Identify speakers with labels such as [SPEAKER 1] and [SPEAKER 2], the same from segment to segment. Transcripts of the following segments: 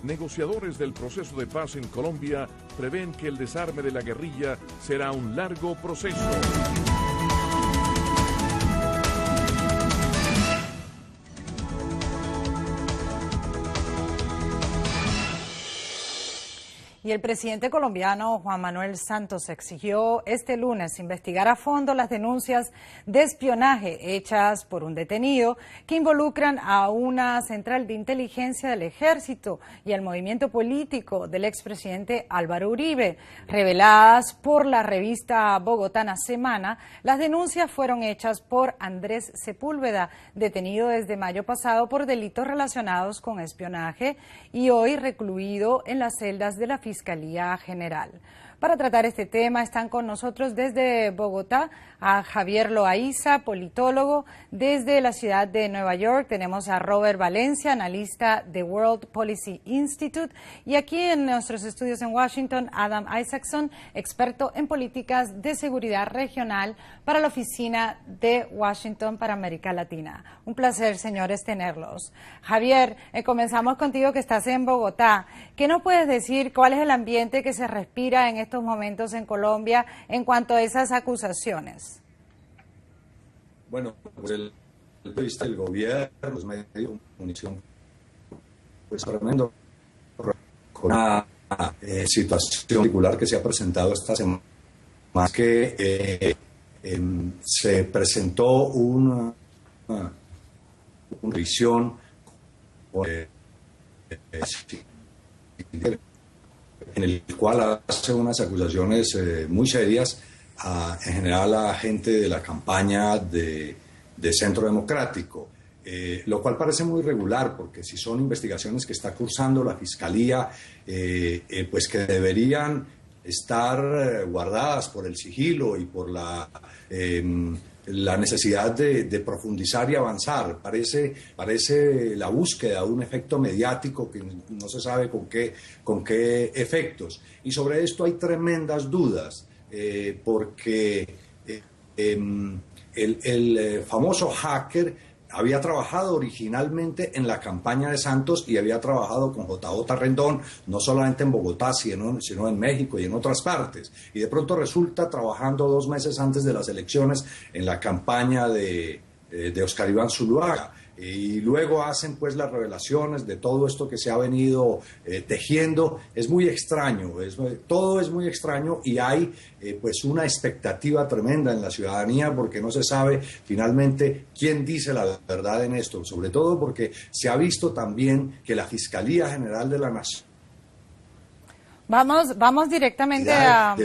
[SPEAKER 1] Negociadores del proceso de paz en Colombia prevén que el desarme de la guerrilla será un largo proceso.
[SPEAKER 2] Y el presidente colombiano Juan Manuel Santos exigió este lunes investigar a fondo las denuncias de espionaje hechas por un detenido que involucran a una central de inteligencia del ejército y al movimiento político del expresidente Álvaro Uribe. Reveladas por la revista bogotana Semana, las denuncias fueron hechas por Andrés Sepúlveda, detenido desde mayo pasado por delitos relacionados con espionaje y hoy recluido en las celdas de la Fiscalía General. Para tratar este tema están con nosotros desde Bogotá a Javier Loaiza, politólogo. Desde la ciudad de Nueva York tenemos a Robert Valencia, analista de World Policy Institute. Y aquí en nuestros estudios en Washington, Adam Isaacson, experto en políticas de seguridad regional para la Oficina de Washington para América Latina. Un placer, señores, tenerlos. Javier, comenzamos contigo, que estás en Bogotá. ¿Qué nos puedes decir? ¿Cuál es el ambiente que se respira en estos momentos en Colombia en cuanto a esas acusaciones?
[SPEAKER 3] Bueno, pues el punto de vista del gobierno, los medios de comunicación, pues tremendo, con una situación particular que se ha presentado esta semana, más que se presentó una revisión en el cual hace unas acusaciones muy serias en general a gente de la campaña de Centro Democrático, lo cual parece muy irregular, porque si son investigaciones que está cursando la Fiscalía, pues que deberían estar guardadas por el sigilo y por la necesidad de profundizar y avanzar. Parece la búsqueda de un efecto mediático que no se sabe con qué efectos. Y sobre esto hay tremendas dudas, porque el famoso hacker había trabajado originalmente en la campaña de Santos y había trabajado con JJ Rendón, no solamente en Bogotá, sino en México y en otras partes. Y de pronto resulta trabajando 2 meses antes de las elecciones en la campaña de Oscar Iván Zuluaga. Y luego hacen pues las revelaciones de todo esto que se ha venido tejiendo. Es muy extraño, todo es muy extraño, y hay pues una expectativa tremenda en la ciudadanía, porque no se sabe finalmente quién dice la verdad en esto, sobre todo porque se ha visto también que la Fiscalía General de la Nación,
[SPEAKER 2] Vamos directamente a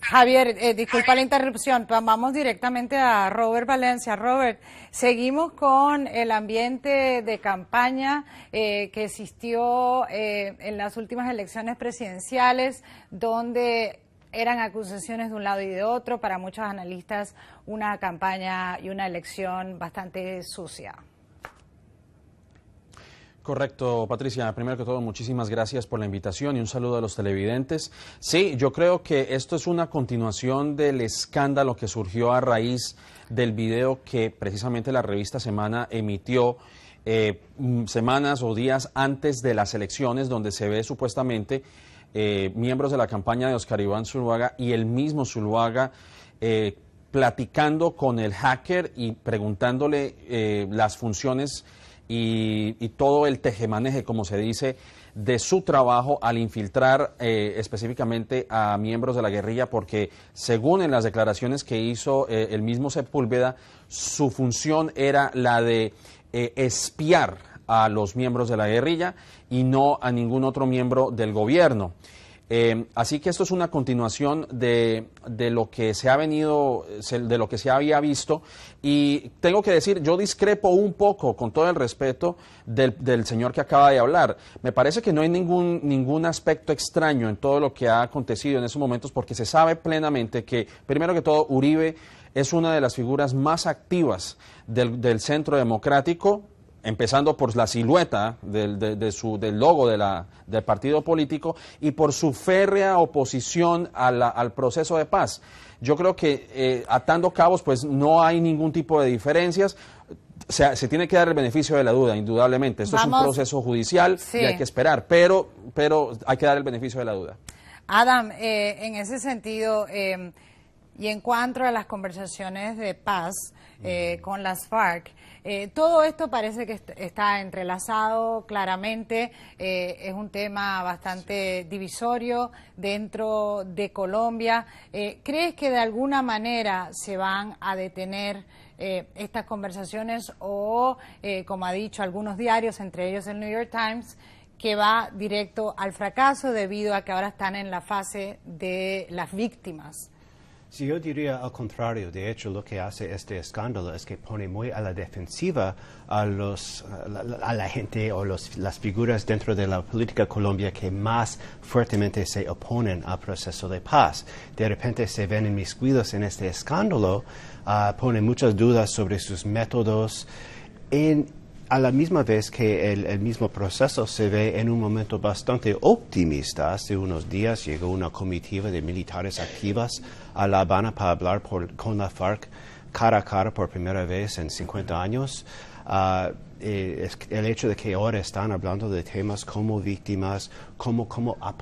[SPEAKER 2] Javier, disculpa la interrupción, vamos directamente a Robert Valencia. Robert, seguimos con el ambiente de campaña que existió en las últimas elecciones presidenciales, donde eran acusaciones de un lado y de otro, para muchos analistas una campaña y una elección bastante sucia.
[SPEAKER 4] Correcto, Patricia. Primero que todo, muchísimas gracias por la invitación y un saludo a los televidentes. Sí, yo creo que esto es una continuación del escándalo que surgió a raíz del video que precisamente la revista Semana emitió semanas o días antes de las elecciones, donde se ve supuestamente miembros de la campaña de Oscar Iván Zuluaga y el mismo Zuluaga platicando con el hacker y preguntándole las funciones y todo el tejemaneje, como se dice, de su trabajo al infiltrar específicamente a miembros de la guerrilla, porque según en las declaraciones que hizo el mismo Sepúlveda, su función era la de espiar a los miembros de la guerrilla y no a ningún otro miembro del gobierno. Así que esto es una continuación de lo que se ha venido, de lo que se había visto, y tengo que decir, yo discrepo un poco, con todo el respeto, del señor que acaba de hablar. Me parece que no hay ningún aspecto extraño en todo lo que ha acontecido en esos momentos, porque se sabe plenamente que, primero que todo, Uribe es una de las figuras más activas del Centro Democrático, empezando por la silueta del logo del partido político y por su férrea oposición al proceso de paz. Yo creo que atando cabos, pues no hay ningún tipo de diferencias. se tiene que dar el beneficio de la duda, indudablemente. Esto es un proceso judicial y hay que esperar, pero hay que dar el beneficio de la duda.
[SPEAKER 2] Adam, en ese sentido, y en cuanto a las conversaciones de paz con las FARC, todo esto parece que está entrelazado claramente, es un tema bastante divisorio dentro de Colombia. ¿Crees que de alguna manera se van a detener estas conversaciones o, como ha dicho algunos diarios, entre ellos el New York Times, que va directo al fracaso debido a que ahora están en la fase de las víctimas?
[SPEAKER 5] Sí, yo diría al contrario. De hecho, lo que hace este escándalo es que pone muy a la defensiva a la gente o las figuras dentro de la política colombia que más fuertemente se oponen al proceso de paz. De repente se ven inmiscuidos en este escándalo, ponen muchas dudas sobre sus métodos, a la misma vez que el mismo proceso se ve en un momento bastante optimista. Hace unos días llegó una comitiva de militares activas a La Habana para hablar con la FARC cara a cara por primera vez en 50 años. El hecho de que ahora están hablando de temas como víctimas, cómo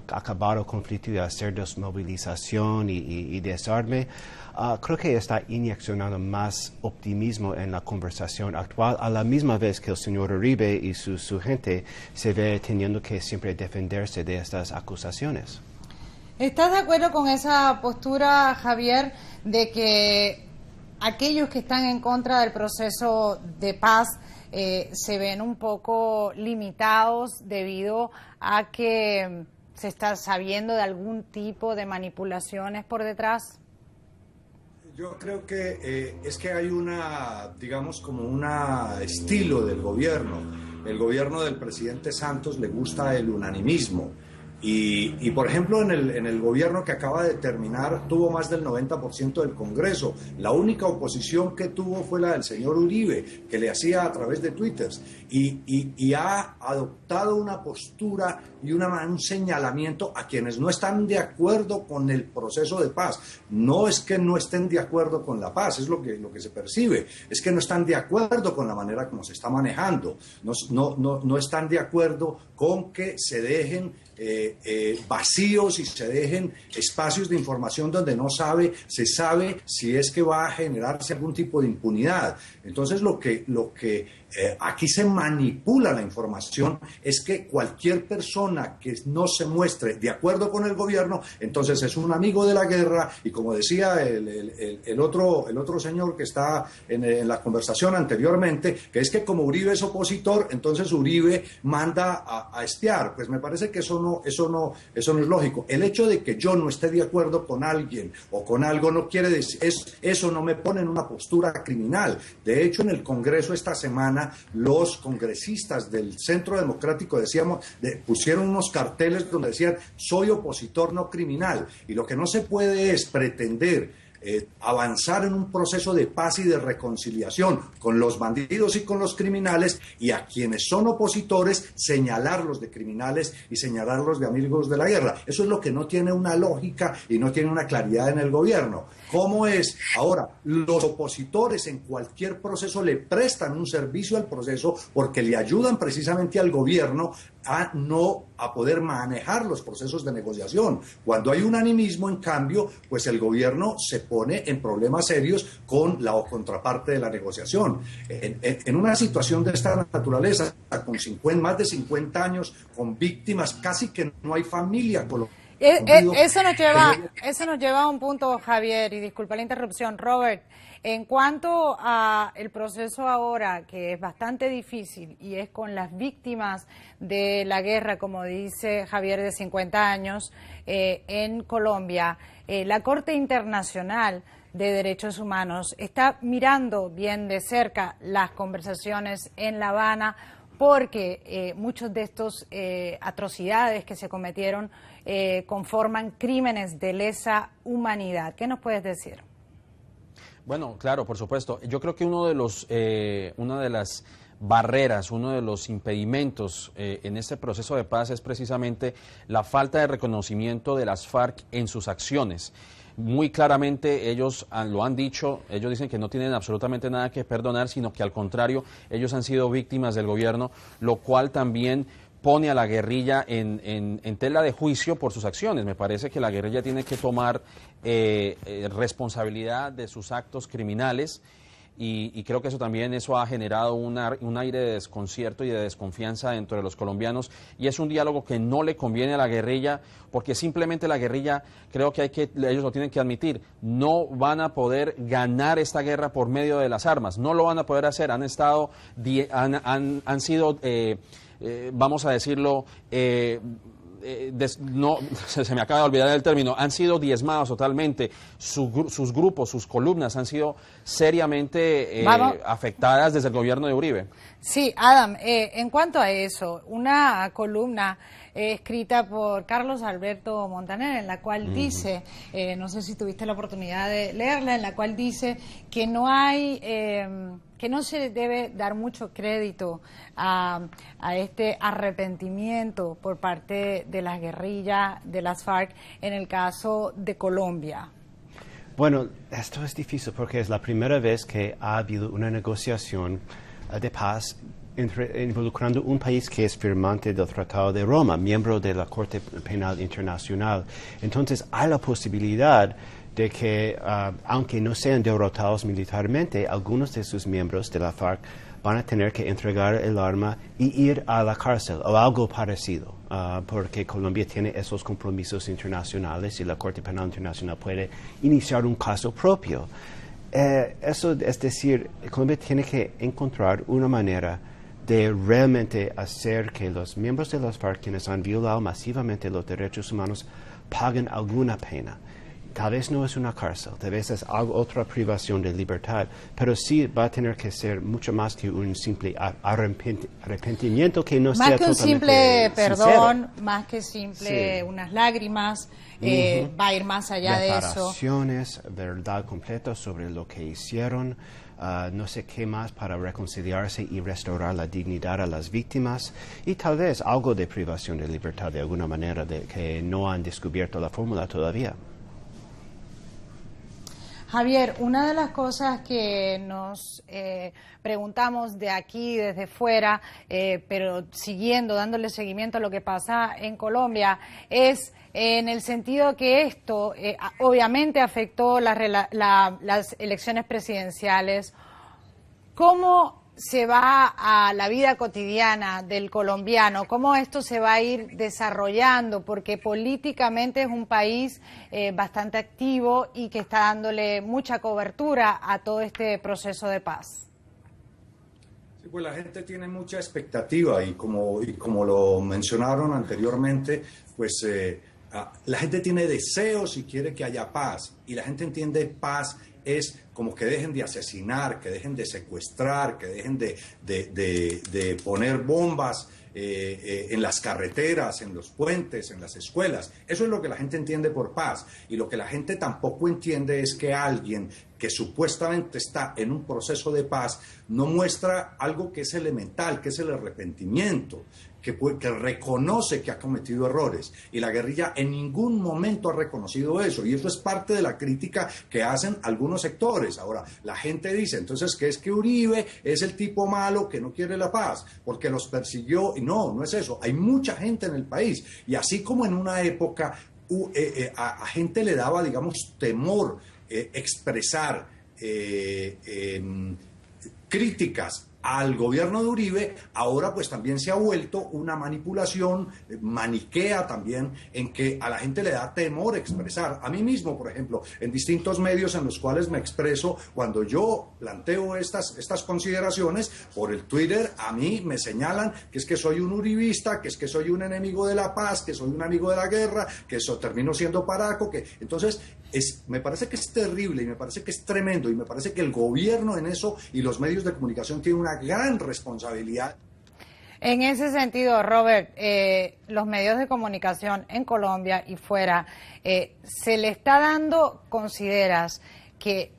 [SPEAKER 5] acabar el conflicto y hacer desmovilización y desarme, creo que está inyeccionando más optimismo en la conversación actual, a la misma vez que el señor Uribe y su gente se ve teniendo que siempre defenderse de estas acusaciones.
[SPEAKER 2] ¿Estás de acuerdo con esa postura, Javier, de que aquellos que están en contra del proceso de paz se ven un poco limitados debido a que se está sabiendo de algún tipo de manipulaciones por detrás?
[SPEAKER 3] Yo creo que es que hay digamos, como un estilo del gobierno. El gobierno del presidente Santos le gusta el unanimismo. Y por ejemplo, en el gobierno que acaba de terminar, tuvo más del 90% del Congreso. La única oposición que tuvo fue la del señor Uribe, que le hacía a través de Twitter. Y ha adoptado una postura y un señalamiento a quienes no están de acuerdo con el proceso de paz. No es que no estén de acuerdo con la paz, es lo que se percibe. Es que no están de acuerdo con la manera como se está manejando. No están de acuerdo con que se dejen vacíos y se dejen espacios de información donde se sabe si es que va a generarse algún tipo de impunidad. Entonces lo que aquí se manipula la información es que cualquier persona que no se muestre de acuerdo con el gobierno, entonces es un amigo de la guerra, y como decía el otro señor que está en la conversación anteriormente, que es que como Uribe es opositor, entonces Uribe manda a espiar. Pues me parece que eso no es lógico. El hecho de que yo no esté de acuerdo con alguien o con algo no quiere decir, eso no me pone en una postura criminal. De hecho, en el Congreso esta semana, los congresistas del Centro Democrático pusieron unos carteles donde decían: soy opositor, no criminal. Y lo que no se puede es pretender avanzar en un proceso de paz y de reconciliación con los bandidos y con los criminales, y a quienes son opositores señalarlos de criminales y señalarlos de amigos de la guerra. Eso es lo que no tiene una lógica y no tiene una claridad en el gobierno. ¿Cómo es? Ahora, los opositores en cualquier proceso le prestan un servicio al proceso porque le ayudan precisamente al gobierno a poder manejar los procesos de negociación. Cuando hay unanimismo, en cambio, pues el gobierno se pone en problemas serios con la contraparte de la negociación. En una situación de esta naturaleza, con más de 50 años, con víctimas, casi que no hay familia colombiana.
[SPEAKER 2] Eso nos lleva a un punto, Javier, y disculpa la interrupción, Robert. En cuanto a el proceso ahora, que es bastante difícil y es con las víctimas de la guerra, como dice Javier, de 50 años, en Colombia, la Corte Internacional de Derechos Humanos está mirando bien de cerca las conversaciones en La Habana, porque muchos de estos atrocidades que se cometieron conforman crímenes de lesa humanidad. ¿Qué nos puedes decir?
[SPEAKER 4] Bueno, claro, por supuesto. Yo creo que una de las barreras, uno de los impedimentos en este proceso de paz es precisamente la falta de reconocimiento de las FARC en sus acciones. muy claramente ellos lo han dicho, ellos dicen que no tienen absolutamente nada que perdonar, sino que al contrario, ellos han sido víctimas del gobierno, lo cual también pone a la guerrilla en tela de juicio por sus acciones. Me parece que la guerrilla tiene que tomar responsabilidad de sus actos criminales y creo que eso ha generado un aire de desconcierto y de desconfianza dentro de los colombianos y es un diálogo que no le conviene a la guerrilla porque simplemente la guerrilla, creo que ellos lo tienen que admitir, no van a poder ganar esta guerra por medio de las armas, no lo van a poder hacer, han sido vamos a decirlo, no, se me acaba de olvidar el término, han sido diezmados totalmente, sus grupos, sus columnas han sido seriamente afectadas desde el gobierno de Uribe.
[SPEAKER 2] Sí, Adam, en cuanto a eso, una columna escrita por Carlos Alberto Montaner, en la cual dice, no sé si tuviste la oportunidad de leerla, en la cual dice que no hay, que no se debe dar mucho crédito a este arrepentimiento por parte de las guerrillas de las FARC en el caso de Colombia.
[SPEAKER 5] Bueno, esto es difícil porque es la primera vez que ha habido una negociación de paz involucrando un país que es firmante del Tratado de Roma, miembro de la Corte Penal Internacional. Entonces, hay la posibilidad de que, aunque no sean derrotados militarmente, algunos de sus miembros de la FARC van a tener que entregar el arma y ir a la cárcel o algo parecido, porque Colombia tiene esos compromisos internacionales y la Corte Penal Internacional puede iniciar un caso propio. Eso es decir, Colombia tiene que encontrar una manera de realmente hacer que los miembros de las FARC, quienes han violado masivamente los derechos humanos, paguen alguna pena. Tal vez no es una cárcel, tal vez es otra privación de libertad, pero sí va a tener que ser mucho más que un simple arrepentimiento que no sea totalmente
[SPEAKER 2] más que un simple perdón,
[SPEAKER 5] sincero.
[SPEAKER 2] más que simple unas lágrimas, va a ir más allá de eso.
[SPEAKER 5] Declaraciones, verdad completa sobre lo que hicieron, no sé qué más para reconciliarse y restaurar la dignidad a las víctimas y tal vez algo de privación de libertad de alguna manera que no han descubierto la fórmula todavía.
[SPEAKER 2] Javier, una de las cosas que nos preguntamos de aquí, desde fuera, pero dándole seguimiento a lo que pasa en Colombia, es en el sentido que esto obviamente afectó las elecciones presidenciales. ¿Cómo se va a la vida cotidiana del colombiano? ¿Cómo esto se va a ir desarrollando? Porque políticamente es un país bastante activo y que está dándole mucha cobertura a todo este proceso de paz.
[SPEAKER 3] Sí, pues la gente tiene mucha expectativa y como lo mencionaron anteriormente, pues la gente tiene deseos y quiere que haya paz, y la gente entiende paz es como que dejen de asesinar, que dejen de secuestrar, que dejen de poner bombas en las carreteras, en los puentes, en las escuelas. Eso es lo que la gente entiende por paz. Y lo que la gente tampoco entiende es que alguien que supuestamente está en un proceso de paz no muestra algo que es elemental, que es el arrepentimiento, que reconoce que ha cometido errores. Y la guerrilla en ningún momento ha reconocido eso. Y eso es parte de la crítica que hacen algunos sectores. Ahora, la gente dice, entonces, ¿qué es que Uribe es el tipo malo que no quiere la paz? Porque los persiguió. Y no es eso. Hay mucha gente en el país. Y así como en una época a gente le daba, digamos, temor expresar críticas al gobierno de Uribe, ahora pues también se ha vuelto una manipulación maniquea también, en que a la gente le da temor expresar. A mí mismo, por ejemplo, en distintos medios en los cuales me expreso, cuando yo planteo estas consideraciones, por el Twitter a mí me señalan que es que soy un uribista, que es que soy un enemigo de la paz, que soy un amigo de la guerra, que eso termino siendo paraco, que entonces me parece que es terrible y me parece que es tremendo y me parece que el gobierno en eso y los medios de comunicación tienen una gran responsabilidad.
[SPEAKER 2] En ese sentido, Robert, los medios de comunicación en Colombia y fuera, ¿se le está dando, consideras, que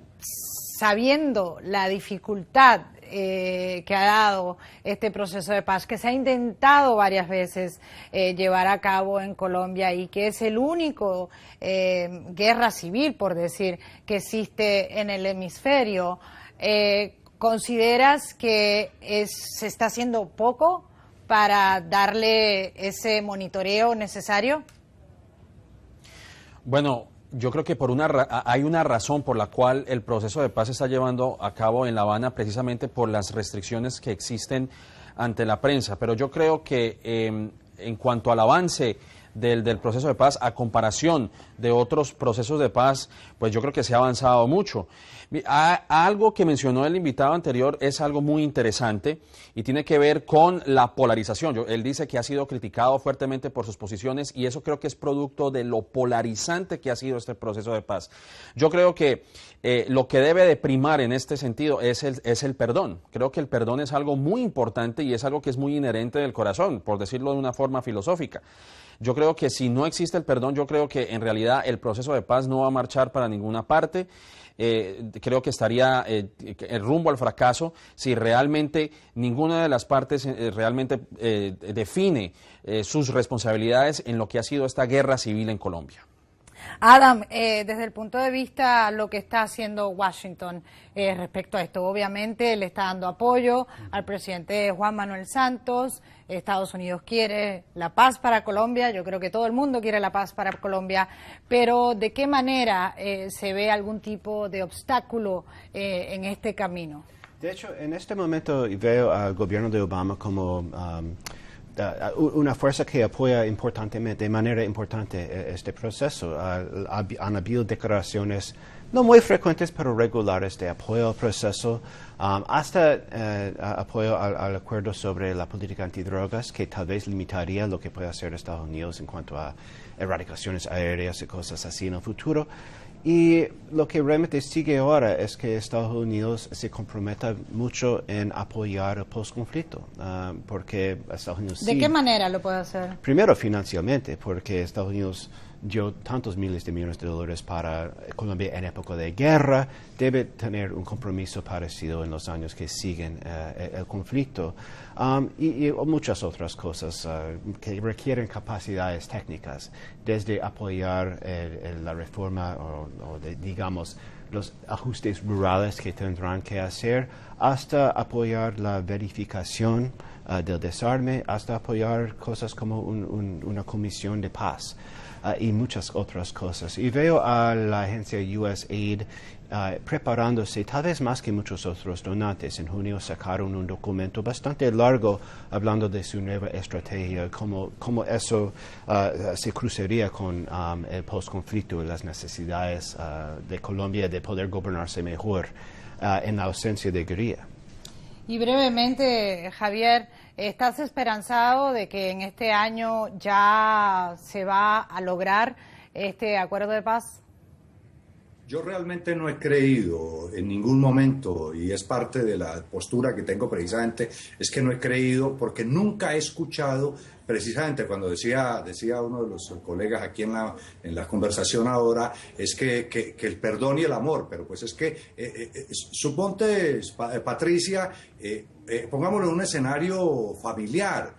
[SPEAKER 2] sabiendo la dificultad que ha dado este proceso de paz, que se ha intentado varias veces llevar a cabo en Colombia y que es el único guerra civil, por decir, que existe en el hemisferio, ¿consideras que se está haciendo poco para darle ese monitoreo necesario?
[SPEAKER 4] Bueno, yo creo que hay una razón por la cual el proceso de paz se está llevando a cabo en La Habana, precisamente por las restricciones que existen ante la prensa. Pero yo creo que en cuanto al avance del proceso de paz, a comparación de otros procesos de paz, pues yo creo que se ha avanzado mucho. Algo que mencionó el invitado anterior es algo muy interesante y tiene que ver con la polarización. Él dice que ha sido criticado fuertemente por sus posiciones y eso creo que es producto de lo polarizante que ha sido este proceso de paz. Yo creo que lo que debe de primar en este sentido es el perdón. Creo que el perdón es algo muy importante y es algo que es muy inherente del corazón, por decirlo de una forma filosófica. Yo creo que si no existe el perdón, yo creo que en realidad el proceso de paz no va a marchar para ninguna parte. Creo que estaría el rumbo al fracaso si realmente ninguna de las partes realmente define sus responsabilidades en lo que ha sido esta guerra civil en Colombia.
[SPEAKER 2] Adam, desde el punto de vista lo que está haciendo Washington respecto a esto, obviamente le está dando apoyo al presidente Juan Manuel Santos. Estados Unidos quiere la paz para Colombia, yo creo que todo el mundo quiere la paz para Colombia, pero ¿de qué manera se ve algún tipo de obstáculo en este camino?
[SPEAKER 5] De hecho, en este momento veo al gobierno de Obama como una fuerza que apoya importantemente, de manera importante este proceso. Han habido declaraciones no muy frecuentes, pero regulares de apoyo al proceso, hasta apoyo al acuerdo sobre la política antidrogas, que tal vez limitaría lo que puede hacer Estados Unidos en cuanto a erradicaciones aéreas y cosas así en el futuro. Y lo que realmente sigue ahora es que Estados Unidos se comprometa mucho en apoyar el postconflicto, porque Estados Unidos
[SPEAKER 2] ¿De qué manera lo puede hacer?
[SPEAKER 5] Primero, financieramente, porque Estados Unidos dio tantos miles de millones de dólares para Colombia en época de guerra, debe tener un compromiso parecido en los años que siguen el conflicto, y muchas otras cosas que requieren capacidades técnicas, desde apoyar la reforma digamos, los ajustes rurales que tendrán que hacer, hasta apoyar la verificación del desarme, hasta apoyar cosas como una comisión de paz. Y muchas otras cosas. Y veo a la agencia USAID preparándose, tal vez más que muchos otros donantes. En junio sacaron un documento bastante largo hablando de su nueva estrategia, cómo eso se cruzaría con el postconflicto y las necesidades de Colombia de poder gobernarse mejor en la ausencia de guerrilla.
[SPEAKER 2] Y brevemente, Javier, ¿estás esperanzado de que en este año ya se va a lograr este acuerdo de paz?
[SPEAKER 3] Yo realmente no he creído en ningún momento, y es parte de la postura que tengo precisamente, es que no he creído porque nunca he escuchado, precisamente cuando decía uno de los colegas aquí en la conversación ahora, es que el perdón y el amor, pero pues es que, suponte, Patricia, pongámoslo en un escenario familiar,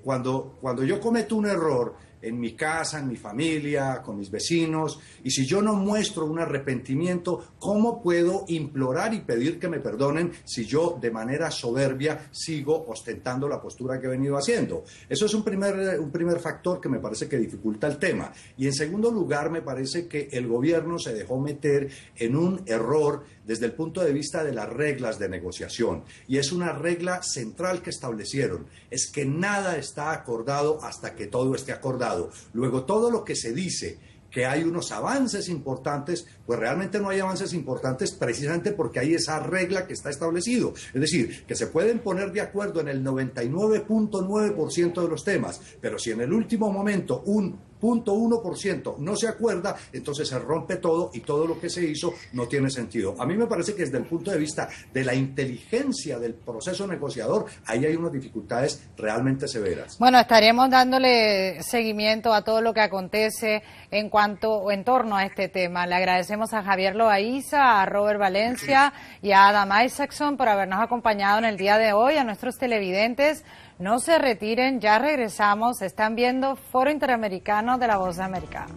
[SPEAKER 3] cuando yo cometo un error, en mi casa, en mi familia, con mis vecinos, y si yo no muestro un arrepentimiento, ¿cómo puedo implorar y pedir que me perdonen si yo de manera soberbia sigo ostentando la postura que he venido haciendo? Eso es un primer factor que me parece que dificulta el tema. Y en segundo lugar, me parece que el gobierno se dejó meter en un error desde el punto de vista de las reglas de negociación. Y es una regla central que establecieron, es que nada está acordado hasta que todo esté acordado. Luego, todo lo que se dice que hay unos avances importantes, pues realmente no hay avances importantes precisamente porque hay esa regla que está establecido. Es decir, que se pueden poner de acuerdo en el 99.9% de los temas, pero si en el último momento un 0.1% no se acuerda, entonces se rompe todo y todo lo que se hizo no tiene sentido. A mí me parece que desde el punto de vista de la inteligencia del proceso negociador, ahí hay unas dificultades realmente severas.
[SPEAKER 2] Bueno, estaremos dándole seguimiento a todo lo que acontece en torno a este tema. Le agradecemos a Javier Loaiza, a Robert Valencia y a Adam Isaacson por habernos acompañado en el día de hoy. A nuestros televidentes, no se retiren, ya regresamos. Están viendo Foro Interamericano de La Voz de América.